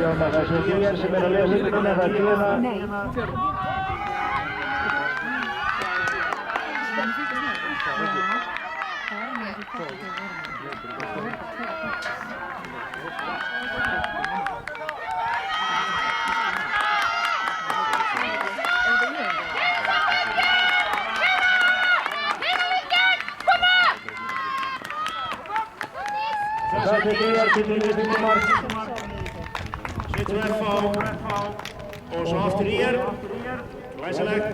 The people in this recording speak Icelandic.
Stjána, þessi þér sem að lesa ykkurinn það tíðina. Nei, fjörðum. Það er til mark. Svitt verð fá og svo aftur í glæsilegt.